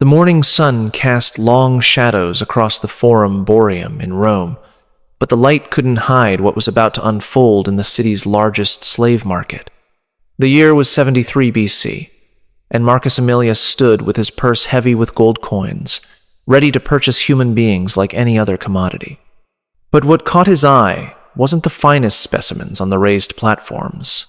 The morning sun cast long shadows across the Forum Boreum in Rome, but the light couldn't hide what was about to unfold in the city's largest slave market. The year was 73 BC, and Marcus Aemilius stood with his purse heavy with gold coins, ready to purchase human beings like any other commodity. But what caught his eye wasn't the finest specimens on the raised platforms.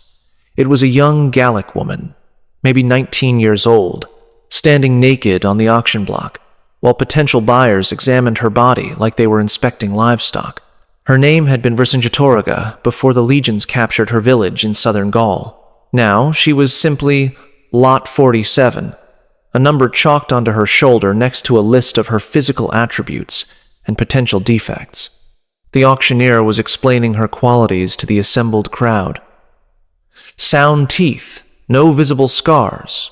It was a young Gallic woman, maybe 19 years old, standing naked on the auction block, while potential buyers examined her body like they were inspecting livestock. Her name had been Vercingetorix before the legions captured her village in southern Gaul. Now she was simply Lot 47, a number chalked onto her shoulder next to a list of her physical attributes and potential defects. The auctioneer was explaining her qualities to the assembled crowd. Sound teeth, no visible scars.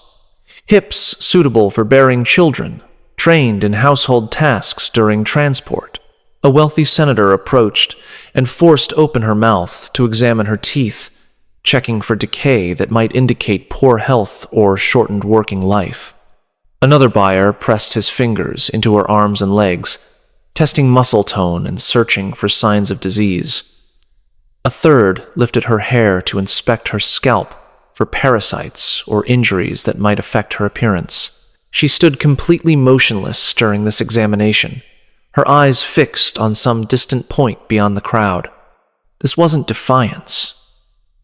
Hips suitable for bearing children, trained in household tasks during transport. A wealthy senator approached and forced open her mouth to examine her teeth, checking for decay that might indicate poor health or shortened working life. Another buyer pressed his fingers into her arms and legs, testing muscle tone and searching for signs of disease. A third lifted her hair to inspect her scalp for parasites or injuries that might affect her appearance. She stood completely motionless during this examination, her eyes fixed on some distant point beyond the crowd. This wasn't defiance.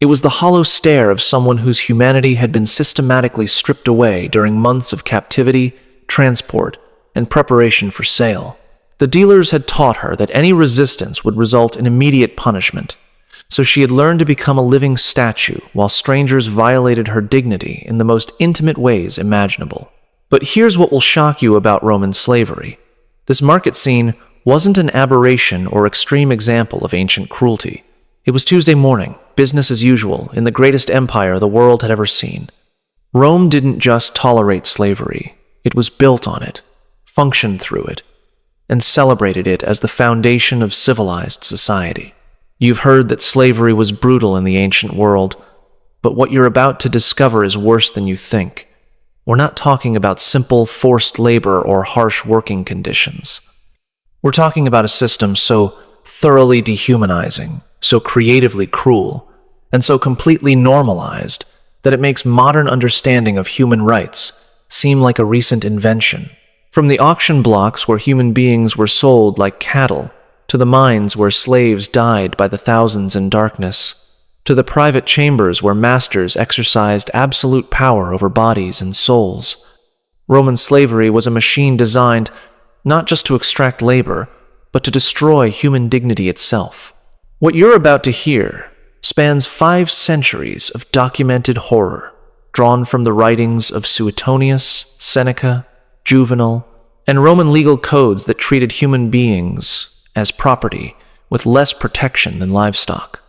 It was the hollow stare of someone whose humanity had been systematically stripped away during months of captivity, transport, and preparation for sale. The dealers had taught her that any resistance would result in immediate punishment, so she had learned to become a living statue while strangers violated her dignity in the most intimate ways imaginable. But here's what will shock you about Roman slavery. This market scene wasn't an aberration or extreme example of ancient cruelty. It was Tuesday morning, business as usual, in the greatest empire the world had ever seen. Rome didn't just tolerate slavery, it was built on it, functioned through it, and celebrated it as the foundation of civilized society. You've heard that slavery was brutal in the ancient world, but what you're about to discover is worse than you think. We're not talking about simple forced labor or harsh working conditions. We're talking about a system so thoroughly dehumanizing, so creatively cruel, and so completely normalized that it makes modern understanding of human rights seem like a recent invention. From the auction blocks where human beings were sold like cattle, to the mines where slaves died by the thousands in darkness, to the private chambers where masters exercised absolute power over bodies and souls, Roman slavery was a machine designed not just to extract labor, but to destroy human dignity itself. What you're about to hear spans 5 centuries of documented horror, drawn from the writings of Suetonius, Seneca, Juvenal, and Roman legal codes that treated human beings as property with less protection than livestock.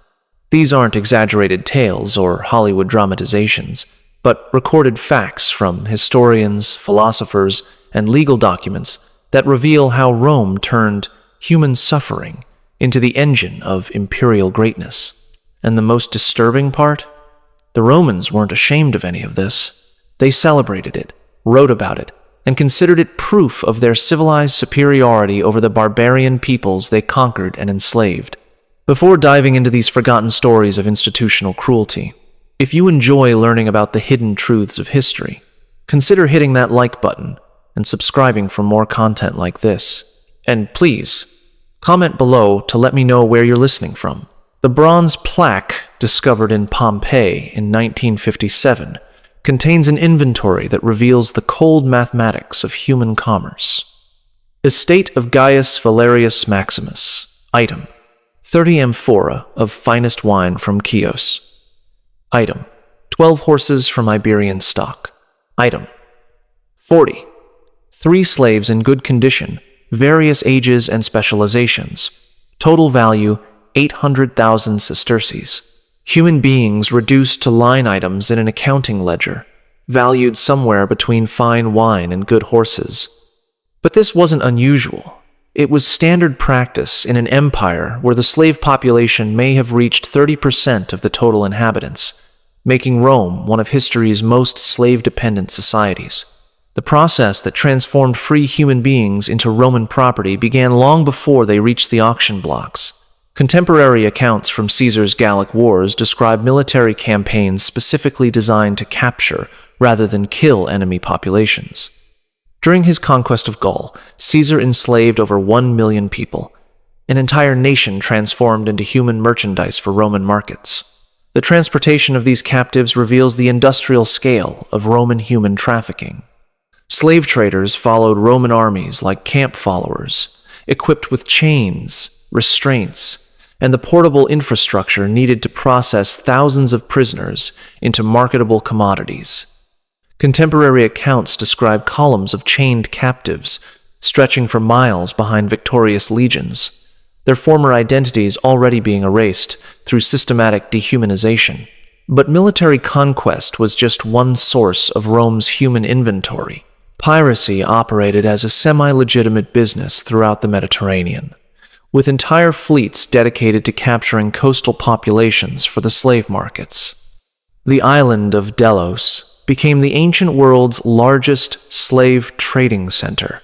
These aren't exaggerated tales or Hollywood dramatizations, but recorded facts from historians, philosophers, and legal documents that reveal how Rome turned human suffering into the engine of imperial greatness. And the most disturbing part? The Romans weren't ashamed of any of this. They celebrated it, wrote about it, and considered it proof of their civilized superiority over the barbarian peoples they conquered and enslaved. Before diving into these forgotten stories of institutional cruelty, if you enjoy learning about the hidden truths of history, consider hitting that like button and subscribing for more content like this. And please, comment below to let me know where you're listening from. The bronze plaque discovered in Pompeii in 1957 contains an inventory that reveals the cold mathematics of human commerce. Estate of Gaius Valerius Maximus. Item: 30 amphora of finest wine from Chios. Item: 12 horses from Iberian stock. Item: 40. 3 slaves in good condition, various ages and specializations. Total value, 800,000 sesterces. Human beings reduced to line items in an accounting ledger, valued somewhere between fine wine and good horses. But this wasn't unusual. It was standard practice in an empire where the slave population may have reached 30% of the total inhabitants, making Rome one of history's most slave-dependent societies. The process that transformed free human beings into Roman property began long before they reached the auction blocks. Contemporary accounts from Caesar's Gallic Wars describe military campaigns specifically designed to capture rather than kill enemy populations. During his conquest of Gaul, Caesar enslaved over 1 million people, an entire nation transformed into human merchandise for Roman markets. The transportation of these captives reveals the industrial scale of Roman human trafficking. Slave traders followed Roman armies like camp followers, equipped with chains, restraints, and the portable infrastructure needed to process thousands of prisoners into marketable commodities. Contemporary accounts describe columns of chained captives stretching for miles behind victorious legions, their former identities already being erased through systematic dehumanization. But military conquest was just one source of Rome's human inventory. Piracy operated as a semi-legitimate business throughout the Mediterranean, with entire fleets dedicated to capturing coastal populations for the slave markets. The island of Delos became the ancient world's largest slave trading center,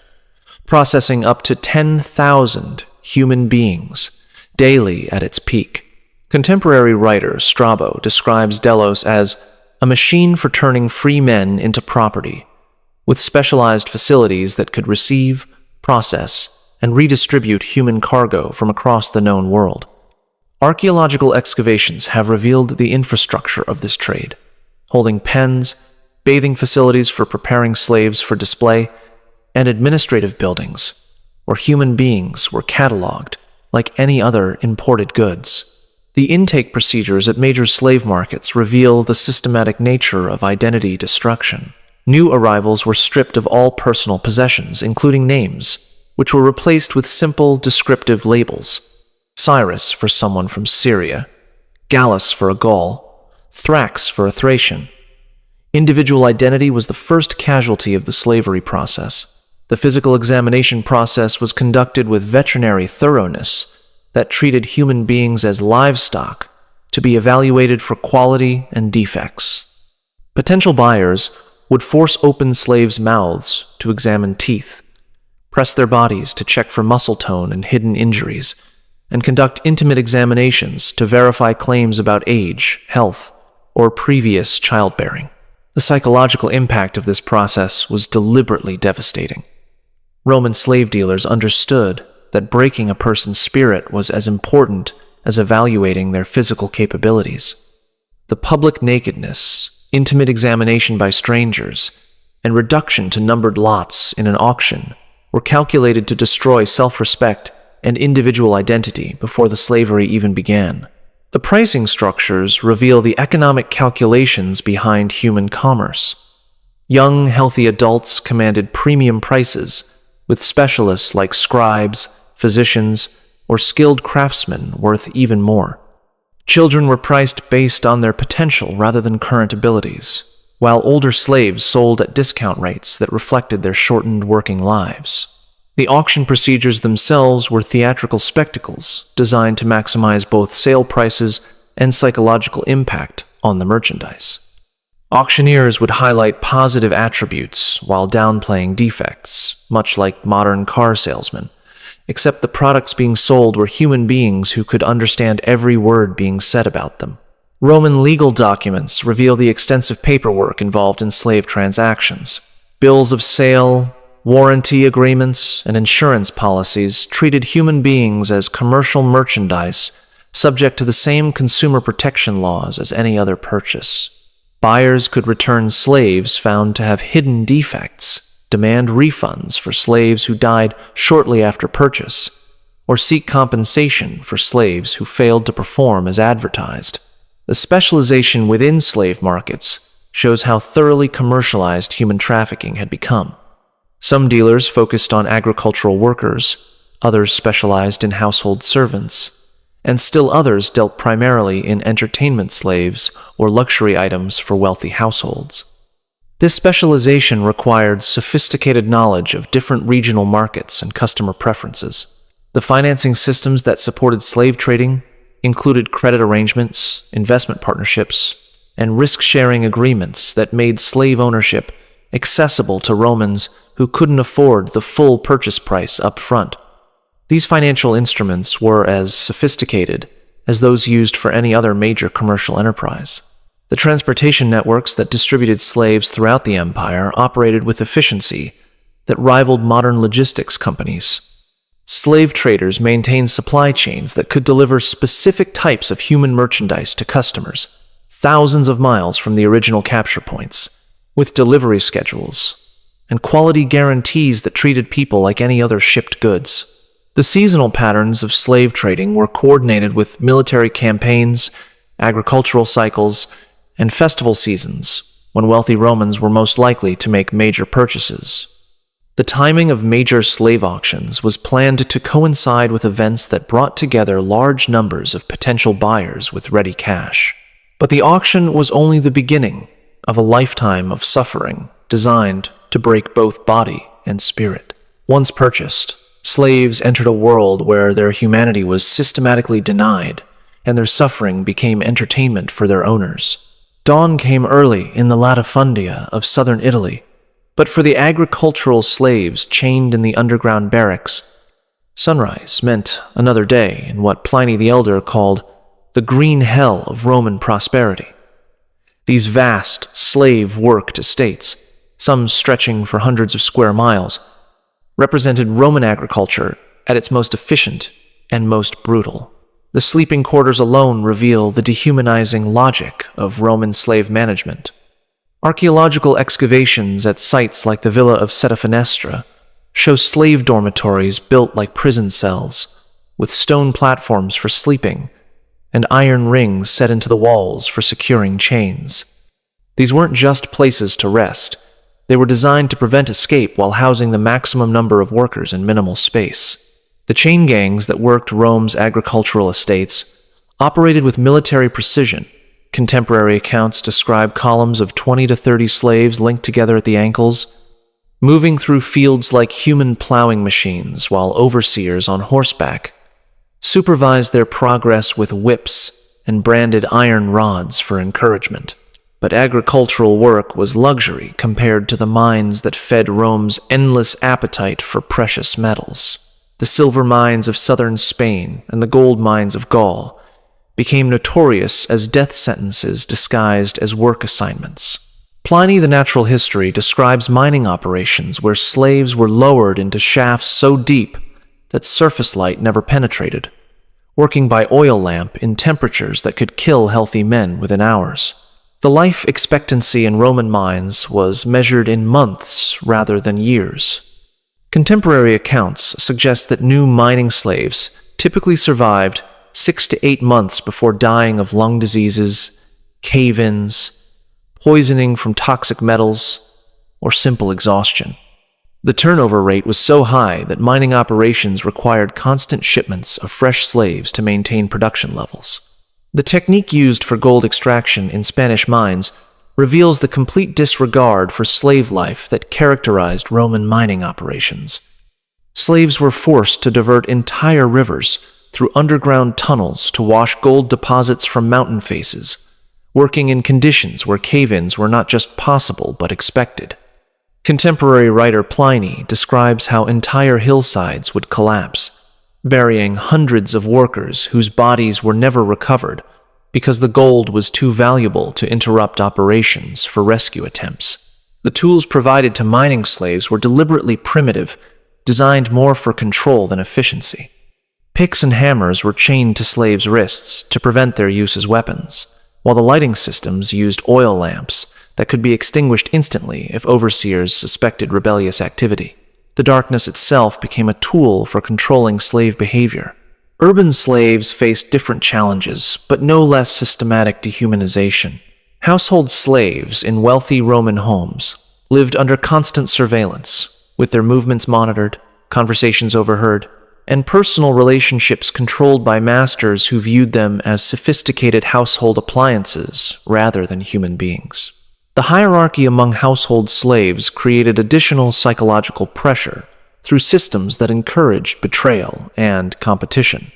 processing up to 10,000 human beings daily at its peak. Contemporary writer Strabo describes Delos as a machine for turning free men into property, with specialized facilities that could receive, process, and redistribute human cargo from across the known world. Archaeological excavations have revealed the infrastructure of this trade, holding pens, bathing facilities for preparing slaves for display, and administrative buildings, where human beings were cataloged like any other imported goods. The intake procedures at major slave markets reveal the systematic nature of identity destruction. New arrivals were stripped of all personal possessions, including names, which were replaced with simple descriptive labels: Cyrus for someone from Syria, Gallus for a Gaul, Thrax for a Thracian. Individual identity was the first casualty of the slavery process. The physical examination process was conducted with veterinary thoroughness that treated human beings as livestock to be evaluated for quality and defects. Potential buyers would force open slaves' mouths to examine teeth, press their bodies to check for muscle tone and hidden injuries, and conduct intimate examinations to verify claims about age, health, or previous childbearing. The psychological impact of this process was deliberately devastating. Roman slave dealers understood that breaking a person's spirit was as important as evaluating their physical capabilities. The public nakedness, intimate examination by strangers, and reduction to numbered lots in an auction were calculated to destroy self-respect and individual identity before the slavery even began. The pricing structures reveal the economic calculations behind human commerce. Young, healthy adults commanded premium prices, with specialists like scribes, physicians, or skilled craftsmen worth even more. Children were priced based on their potential rather than current abilities, while older slaves sold at discount rates that reflected their shortened working lives. The auction procedures themselves were theatrical spectacles designed to maximize both sale prices and psychological impact on the merchandise. Auctioneers would highlight positive attributes while downplaying defects, much like modern car salesmen, except the products being sold were human beings who could understand every word being said about them. Roman legal documents reveal the extensive paperwork involved in slave transactions. Bills of sale, warranty agreements, and insurance policies treated human beings as commercial merchandise subject to the same consumer protection laws as any other purchase. Buyers could return slaves found to have hidden defects, demand refunds for slaves who died shortly after purchase, or seek compensation for slaves who failed to perform as advertised. The specialization within slave markets shows how thoroughly commercialized human trafficking had become. Some dealers focused on agricultural workers, others specialized in household servants, and still others dealt primarily in entertainment slaves or luxury items for wealthy households. This specialization required sophisticated knowledge of different regional markets and customer preferences. The financing systems that supported slave trading included credit arrangements, investment partnerships, and risk-sharing agreements that made slave ownership accessible to Romans who couldn't afford the full purchase price up front. These financial instruments were as sophisticated as those used for any other major commercial enterprise. The transportation networks that distributed slaves throughout the empire operated with efficiency that rivaled modern logistics companies. Slave traders maintained supply chains that could deliver specific types of human merchandise to customers, thousands of miles from the original capture points, with delivery schedules and quality guarantees that treated people like any other shipped goods. The seasonal patterns of slave trading were coordinated with military campaigns, agricultural cycles, and festival seasons, when wealthy Romans were most likely to make major purchases. The timing of major slave auctions was planned to coincide with events that brought together large numbers of potential buyers with ready cash. But the auction was only the beginning of a lifetime of suffering designed to break both body and spirit. Once purchased, slaves entered a world where their humanity was systematically denied, and their suffering became entertainment for their owners. Dawn came early in the latifundia of southern Italy, but for the agricultural slaves chained in the underground barracks, sunrise meant another day in what Pliny the Elder called the green hell of Roman prosperity. These vast slave-worked estates, some stretching for hundreds of square miles, represented Roman agriculture at its most efficient and most brutal. The sleeping quarters alone reveal the dehumanizing logic of Roman slave management. Archaeological excavations at sites like the Villa of Setafinestra show slave dormitories built like prison cells, with stone platforms for sleeping and iron rings set into the walls for securing chains. These weren't just places to rest. They were designed to prevent escape while housing the maximum number of workers in minimal space. The chain gangs that worked Rome's agricultural estates operated with military precision. Contemporary accounts describe columns of 20 to 30 slaves linked together at the ankles, moving through fields like human plowing machines, while overseers on horseback supervised their progress with whips and branded iron rods for encouragement. But agricultural work was luxury compared to the mines that fed Rome's endless appetite for precious metals. The silver mines of southern Spain and the gold mines of Gaul became notorious as death sentences disguised as work assignments. Pliny the Natural History describes mining operations where slaves were lowered into shafts so deep that surface light never penetrated, working by oil lamp in temperatures that could kill healthy men within hours. The life expectancy in Roman mines was measured in months rather than years. Contemporary accounts suggest that new mining slaves typically survived 6 to 8 months before dying of lung diseases, cave-ins, poisoning from toxic metals, or simple exhaustion. The turnover rate was so high that mining operations required constant shipments of fresh slaves to maintain production levels. The technique used for gold extraction in Spanish mines reveals the complete disregard for slave life that characterized Roman mining operations. Slaves were forced to divert entire rivers through underground tunnels to wash gold deposits from mountain faces, working in conditions where cave-ins were not just possible but expected. Contemporary writer Pliny describes how entire hillsides would collapse, burying hundreds of workers whose bodies were never recovered because the gold was too valuable to interrupt operations for rescue attempts. The tools provided to mining slaves were deliberately primitive, designed more for control than efficiency. Picks and hammers were chained to slaves' wrists to prevent their use as weapons, while the lighting systems used oil lamps that could be extinguished instantly if overseers suspected rebellious activity. The darkness itself became a tool for controlling slave behavior. Urban slaves faced different challenges, but no less systematic dehumanization. Household slaves in wealthy Roman homes lived under constant surveillance, with their movements monitored, conversations overheard, and personal relationships controlled by masters who viewed them as sophisticated household appliances rather than human beings. The hierarchy among household slaves created additional psychological pressure through systems that encouraged betrayal and competition.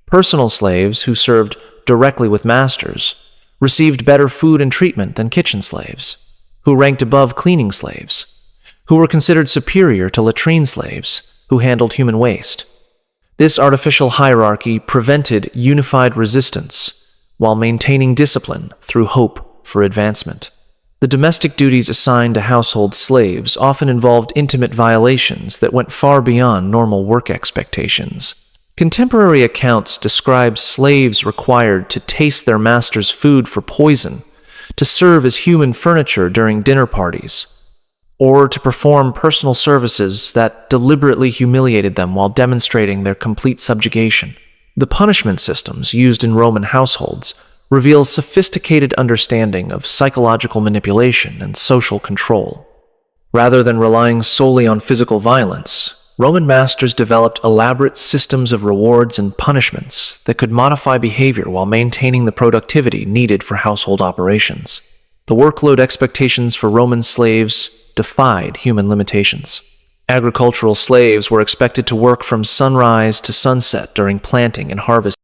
Personal slaves who served directly with masters received better food and treatment than kitchen slaves, who ranked above cleaning slaves, who were considered superior to latrine slaves, who handled human waste. This artificial hierarchy prevented unified resistance while maintaining discipline through hope for advancement. The domestic duties assigned to household slaves often involved intimate violations that went far beyond normal work expectations. Contemporary accounts describe slaves required to taste their master's food for poison, to serve as human furniture during dinner parties, or to perform personal services that deliberately humiliated them while demonstrating their complete subjugation. The punishment systems used in Roman households reveal sophisticated understanding of psychological manipulation and social control. Rather than relying solely on physical violence, Roman masters developed elaborate systems of rewards and punishments that could modify behavior while maintaining the productivity needed for household operations. The workload expectations for Roman slaves defied human limitations. Agricultural slaves were expected to work from sunrise to sunset during planting and harvest.